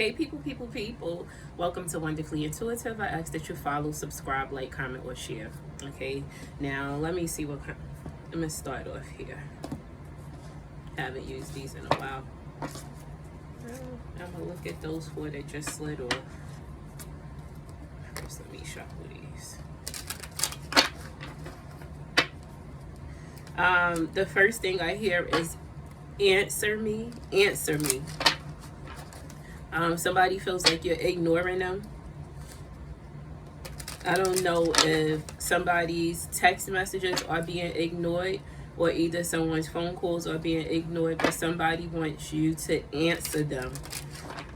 Hey people, welcome to Wonderfully Intuitive. I ask that you follow, subscribe, like, comment, or share. Okay, now let me see what kind. I'm gonna start off here. Haven't used these in a while. I'm gonna look at those four that just slid off. First, let me shuffle these. The first thing I hear is answer me, answer me. Somebody feels like you're ignoring them. I don't know if somebody's text messages are being ignored or either someone's phone calls are being ignored, but somebody wants you to answer them.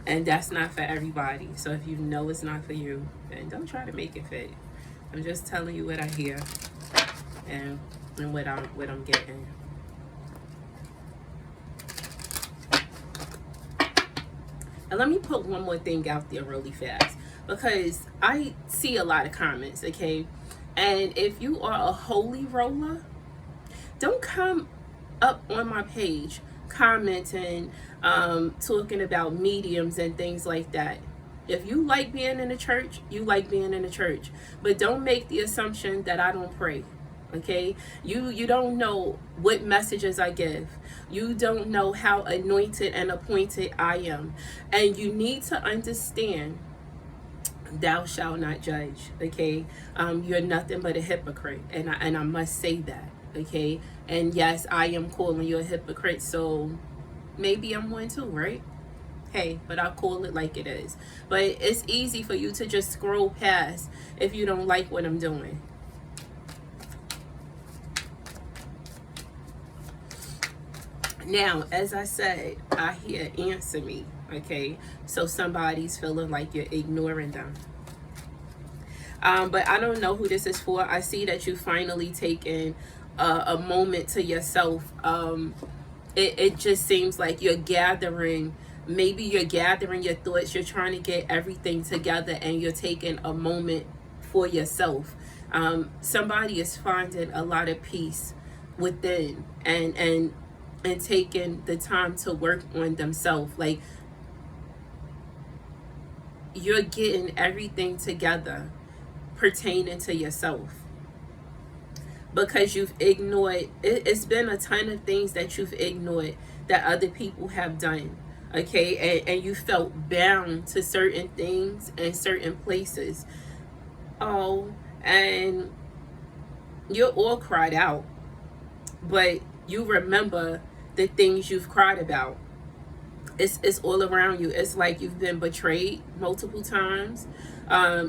And that's not for everybody. So if you know it's not for you, then don't try to make it fit. I'm just telling you what I hear and what I'm getting. And let me put one more thing out there really fast, because I see a lot of comments, okay? And if you are a holy roller, don't come up on my page commenting, talking about mediums and things like that. If you like being in the church, you like being in the church. But don't make the assumption that I don't pray. Okay, you don't know what messages I give. You don't know how anointed and appointed I am, and you need to understand, thou shalt not judge. Okay, you're nothing but a hypocrite, and I must say that. Okay, and yes, I am calling you a hypocrite, so maybe I'm one too, right? Hey, but I'll call it like it is. But it's easy for you to just scroll past if you don't like what I'm doing. Now, as I said, I hear answer me, okay? So somebody's feeling like you're ignoring them. But I don't know who this is for. I see that you finally taken a moment to yourself. It just seems like you're gathering, maybe you're gathering your thoughts. You're trying to get everything together and you're taking a moment for yourself. Somebody is finding a lot of peace within and taking the time to work on themselves. Like, you're getting everything together pertaining to yourself, because you've ignored it's been a ton of things that you've ignored that other people have done, okay? And you felt bound to certain things and certain places. And you're all cried out, but you remember the things you've cried about. It's all around you. It's like you've been betrayed multiple times.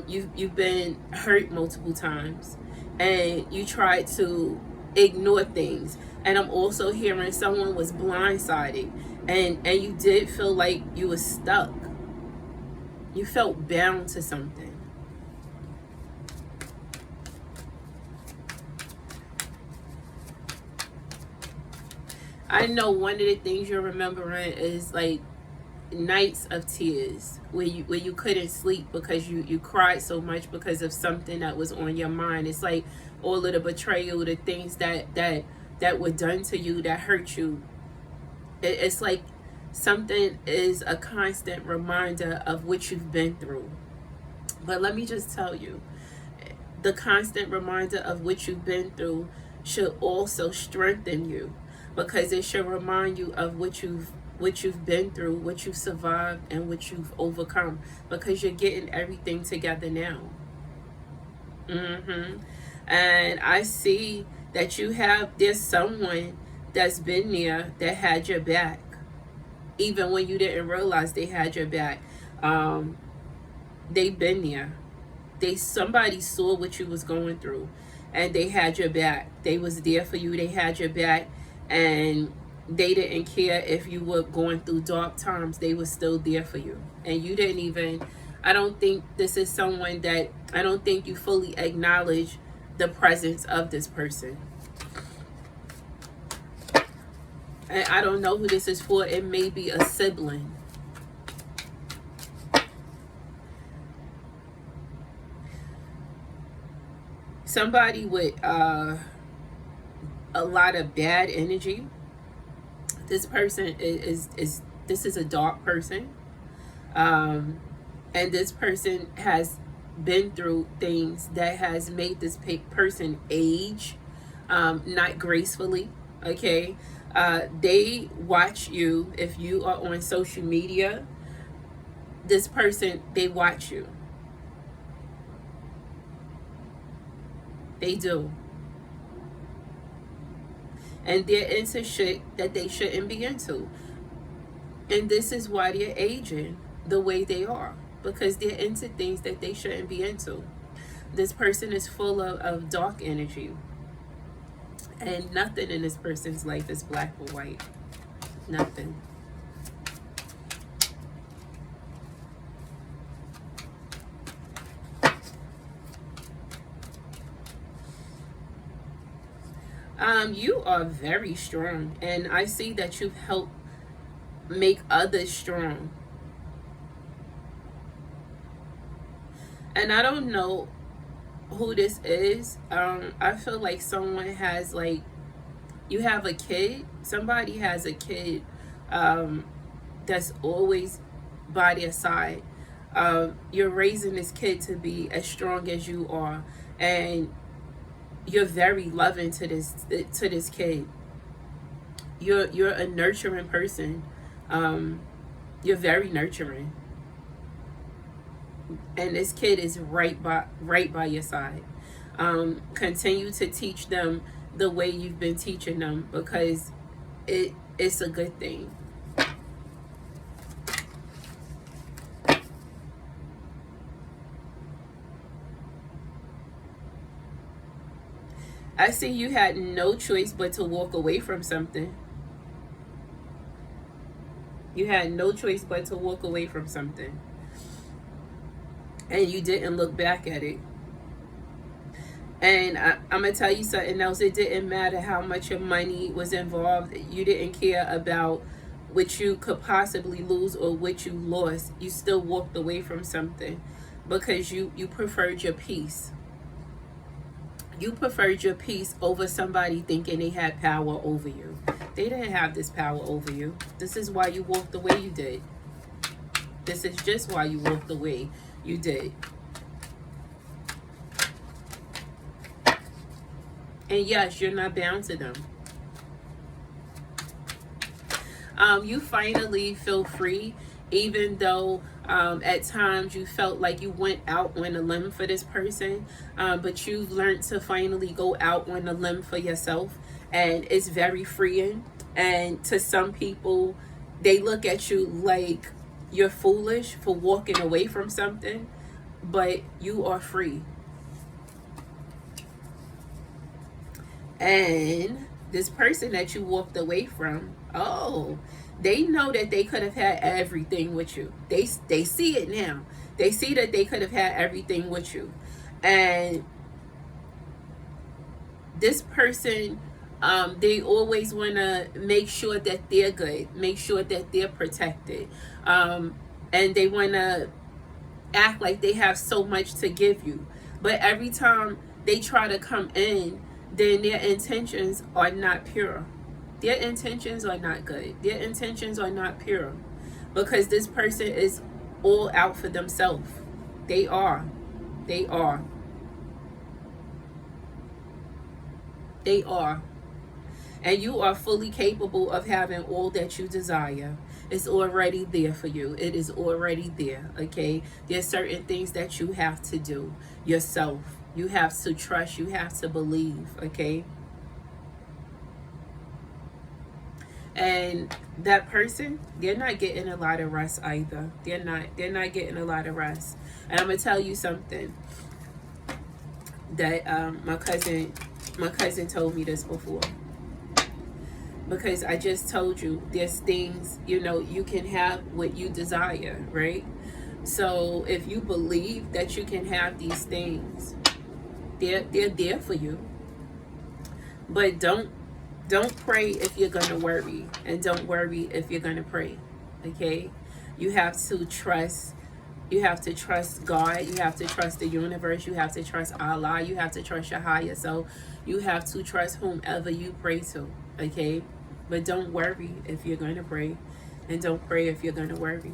You've been hurt multiple times, and you tried to ignore things. And I'm also hearing someone was blindsided, and you did feel like you were stuck. You felt bound to something. I know one of the things you're remembering is like nights of tears where you couldn't sleep because you cried so much because of something that was on your mind. It's like all of the betrayal, the things that were done to you that hurt you. It's like something is a constant reminder of what you've been through. But let me just tell you, the constant reminder of what you've been through should also strengthen you, because it should remind you of what you've been through, what you've survived, and what you've overcome, because you're getting everything together now. And I see that there's someone that's been there that had your back, even when you didn't realize they had your back. They've been there. Somebody saw what you was going through, and they had your back. They was there for you. They had your back, and they didn't care if you were going through dark times. They were still there for you, and you didn't even. I don't think this is someone that I don't think you fully acknowledge the presence of this person. And I don't know who this is for. It may be a sibling. Somebody with a lot of bad energy. This person is this is a dark person. And this person has been through things that has made this person age, not gracefully. Okay, they watch you. If you are on social media, this person, they watch you. They do. And they're into shit that they shouldn't be into. And this is why they're aging the way they are, because they're into things that they shouldn't be into. This person is full of dark energy. And nothing in this person's life is black or white. Nothing. You are very strong, and I see that you've helped make others strong. And I don't know who this is. I feel like someone has, like, you have a kid. Somebody has a kid that's always by their side. You're raising this kid to be as strong as you are, and you're very loving to this kid. You're a nurturing person. You're very nurturing, and this kid is right by your side. Continue to teach them the way you've been teaching them, because it's a good thing. I see you had no choice but to walk away from something. You had no choice but to walk away from something. And you didn't look back at it. And I'm going to tell you something else. It didn't matter how much your money was involved. You didn't care about what you could possibly lose or what you lost. You still walked away from something because you preferred your peace. You preferred your peace over somebody thinking they had power over you. They didn't have this power over you. This is why you walked the way you did. This is just why you walked the way you did. And yes, you're not bound to them. You finally feel free, even though at times you felt like you went out on a limb for this person, but you've learned to finally go out on a limb for yourself, and it's very freeing. And to some people, they look at you like you're foolish for walking away from something, but you are free. And this person that you walked away from, oh, they know that they could have had everything with you. They see it now. They see that they could have had everything with you. And this person, they always want to make sure that they're good, make sure that they're protected. And they want to act like they have so much to give you. But every time they try to come in, then their intentions are not pure. Their intentions are not good. Their intentions are not pure, because this person is all out for themselves. They are. They are. They are. And you are fully capable of having all that you desire. It's already there for you. It is already there, okay? There's certain things that you have to do yourself. You have to trust. You have to believe, okay? And that person, they're not getting a lot of rest either. They're not getting a lot of rest. And I'm gonna tell you something that my cousin told me this before. Because I just told you, there's things, you can have what you desire, right? So if you believe that you can have these things, they're there for you. But don't pray if you're going to worry, and don't worry if you're going to pray, okay? You have to trust. You have to trust God. You have to trust the universe. You have to trust Allah. You have to trust your higher self. You have to trust whomever you pray to, okay? But don't worry if you're going to pray, and don't pray if you're going to worry.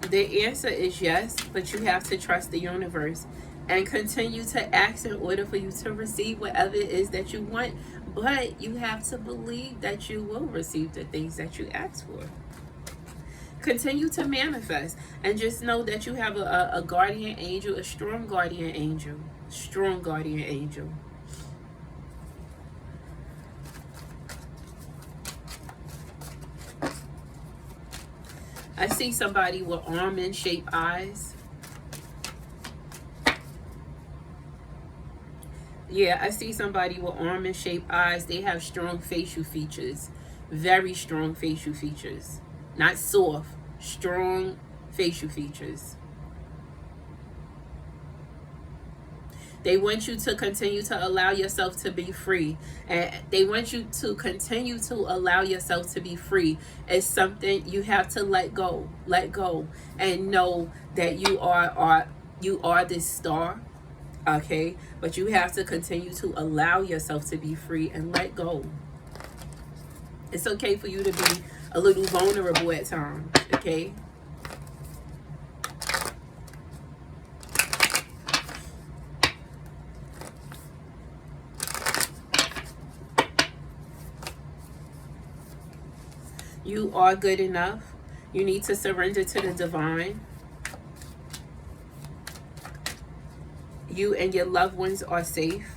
The answer is yes, but you have to trust the universe and continue to ask in order for you to receive whatever it is that you want. But you have to believe that you will receive the things that you ask for. Continue to manifest and just know that you have a guardian angel, a strong guardian angel. Strong guardian angel. I see somebody with almond-shaped eyes. Yeah, I see somebody with almond-shaped eyes. They have strong facial features. Very strong facial features. Not soft. Strong facial features. They want you to continue to allow yourself to be free. And they want you to continue to allow yourself to be free. It's something you have to let go. Let go. And know that you are this star. Okay? But you have to continue to allow yourself to be free and let go. It's okay for you to be a little vulnerable at times. Okay? You are good enough. You need to surrender to the divine. You and your loved ones are safe.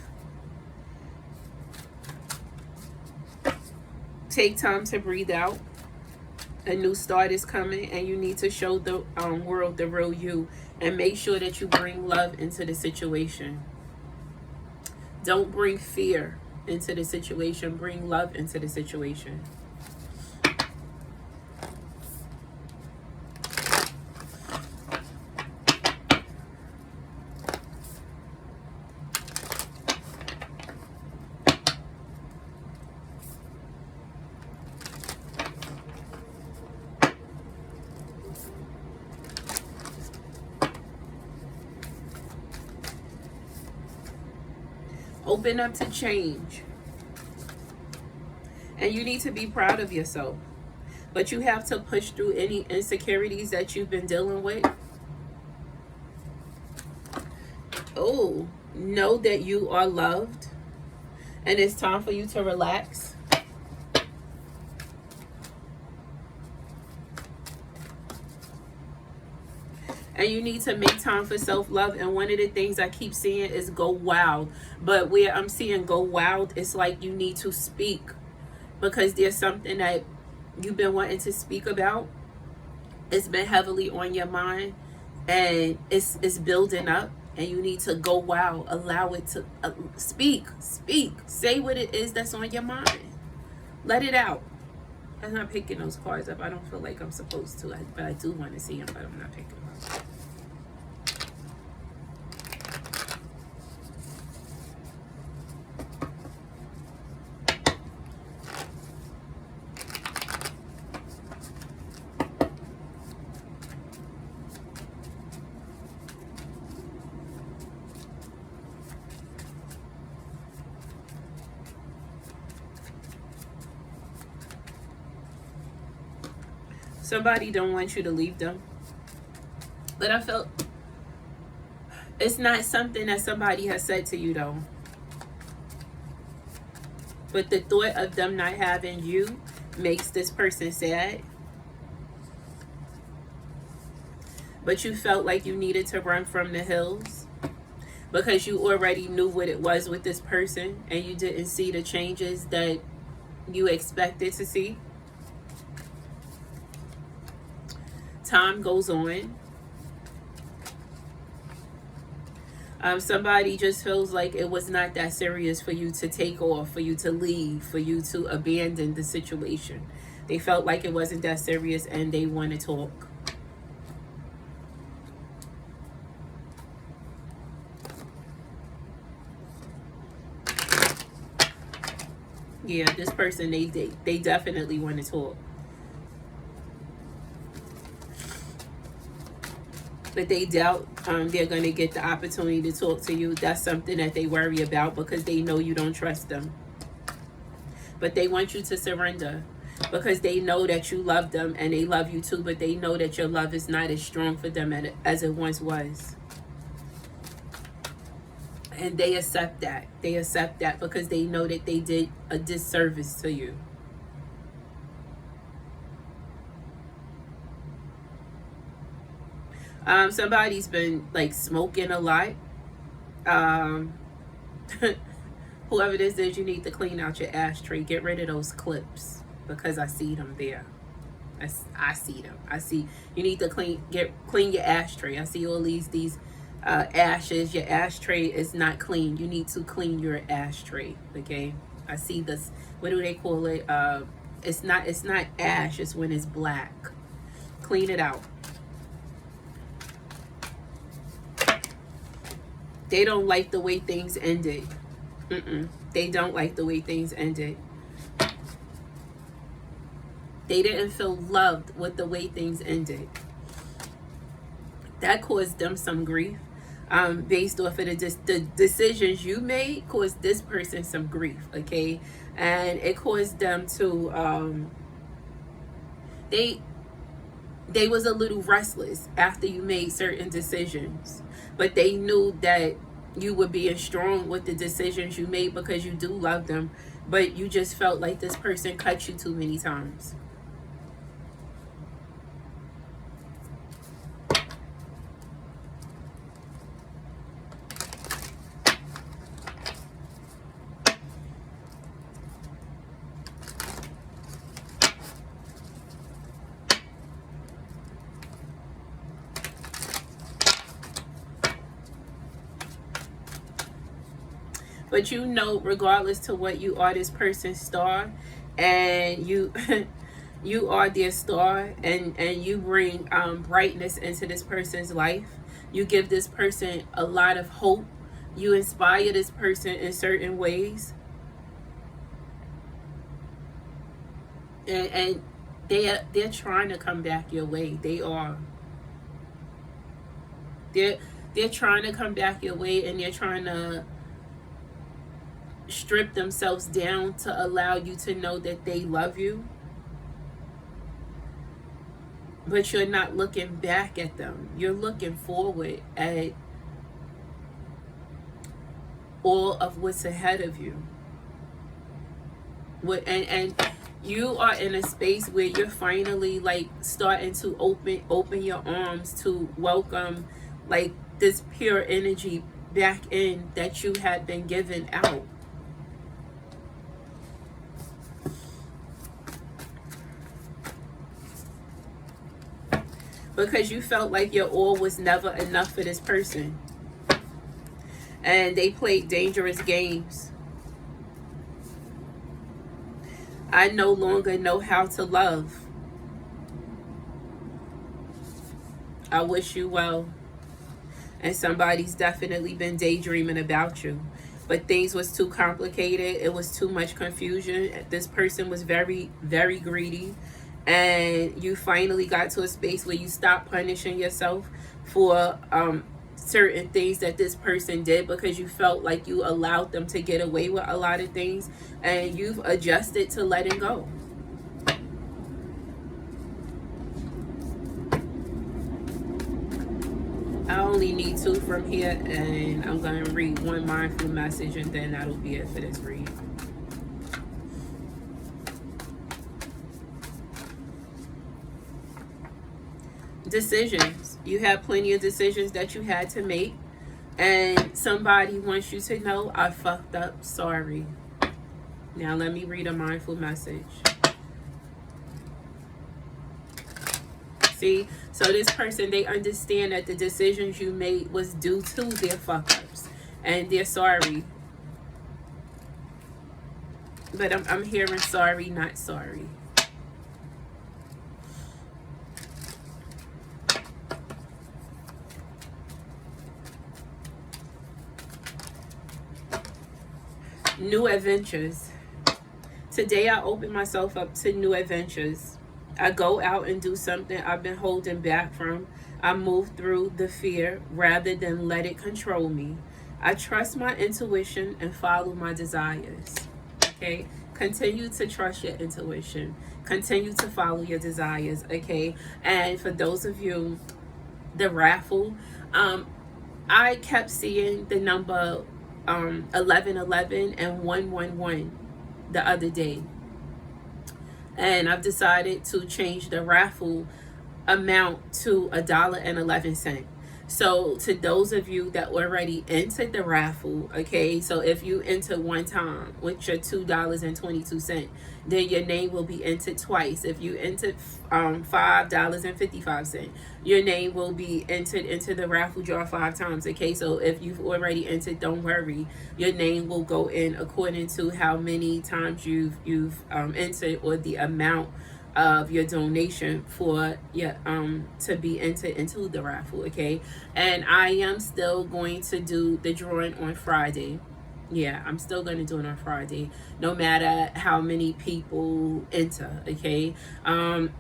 Take time to breathe out. A new start is coming, and you need to show the world the real you, and make sure that you bring love into the situation. Don't bring fear into the situation. Bring love into the situation. Open up to change. And you need to be proud of yourself. But you have to push through any insecurities that you've been dealing with. Oh, know that you are loved. And it's time for you to relax. And you need to make time for self-love. And one of the things I keep seeing is go wild. But where I'm seeing go wild, it's like you need to speak. Because there's something that you've been wanting to speak about. It's been heavily on your mind. And it's building up. And you need to go wild. Allow it to speak. Speak. Say what it is that's on your mind. Let it out. I'm not picking those cards up. I don't feel like I'm supposed to. But I do want to see them. But I'm not picking them up. Somebody don't want you to leave them. But I felt it's not something that somebody has said to you though. But the thought of them not having you makes this person sad. But you felt like you needed to run from the hills. Because you already knew what it was with this person. And you didn't see the changes that you expected to see. Time goes on. Somebody just feels like it was not that serious for you to take off, for you to leave, for you to abandon the situation. They felt like it wasn't that serious and they want to talk. Yeah, this person, they definitely want to talk. But they doubt they're going to get the opportunity to talk to you. That's something that they worry about because they know you don't trust them. But they want you to surrender. because they know that you love them and they love you too, but they know that your love is not as strong for them as it once was. And they accept that. They accept that because they know that they did a disservice to you. Somebody's been like smoking a lot. Whoever this is, you need to clean out your ashtray. Get rid of those clips because I see them there. I see them. I see you need to clean your ashtray. I see all these ashes. Your ashtray is not clean. You need to clean your ashtray. Okay. I see this. What do they call it? It's not ash. It's when it's black. Clean it out. They don't like the way things ended. They don't like the way things ended. They didn't feel loved with the way things ended. That caused them some grief. Based off of the decisions you made, caused this person some grief, okay? And it caused them to, they was a little restless after you made certain decisions. But they knew that you were being strong with the decisions you made because you do love them. But you just felt like this person cut you too many times. But you know, regardless to what you are, this person's star, and you you are their star, and you bring brightness into this person's life. You give this person a lot of hope. You inspire this person in certain ways, and they're trying to come back your way. They are. They're trying to come back your way, and they're trying to strip themselves down to allow you to know that they love you. But you're not looking back at them. You're looking forward at all of what's ahead of you. And you are in a space where you're finally like starting to open your arms to welcome like this pure energy back in that you had been given out. Because you felt like your all was never enough for this person. And they played dangerous games. I no longer know how to love. I wish you well. And somebody's definitely been daydreaming about you. But things was too complicated. It was too much confusion. This person was very, very greedy. And you finally got to a space where you stopped punishing yourself for certain things that this person did, because you felt like you allowed them to get away with a lot of things, and you've adjusted to letting go. I only need 2 from here, and I'm going to read one mindful message, and then that'll be it for this read. Decisions. You have plenty of decisions that you had to make, and somebody wants you to know, I fucked up, sorry. Now let me read a mindful message. See, so this person, they understand that the decisions you made was due to their fuck ups, and they're sorry. But I'm hearing sorry, not sorry. New adventures. Today I open myself up to new adventures. I go out and do something I've been holding back from. I move through the fear rather than let it control me. I trust my intuition and follow my desires. Okay? Continue to trust your intuition. Continue to follow your desires, okay? And for those of you, the raffle, I kept seeing the number 1111 and 111 the other day. And I've decided to change the raffle amount to $1.11. So to those of you that already entered the raffle, okay, so if you enter one time with your $2.22, then your name will be entered twice. If you entered $5.55, your name will be entered into the raffle draw 5 times, okay? So if you've already entered, don't worry, your name will go in according to how many times you've entered, or the amount of your donation for your to be entered into the raffle, okay? And I am still going to do the drawing on Friday. Yeah, I'm still going to do it on Friday, no matter how many people enter, okay?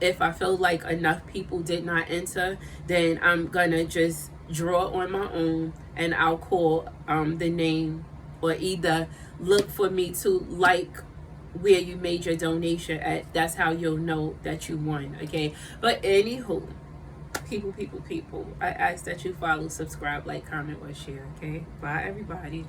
If I feel like enough people did not enter, then I'm gonna just draw on my own, and I'll call the name, or either look for me to like where you made your donation at. That's how you'll know that you won, okay? But anywho, people, I ask that you follow, subscribe, like, comment, or share, okay? Bye, everybody.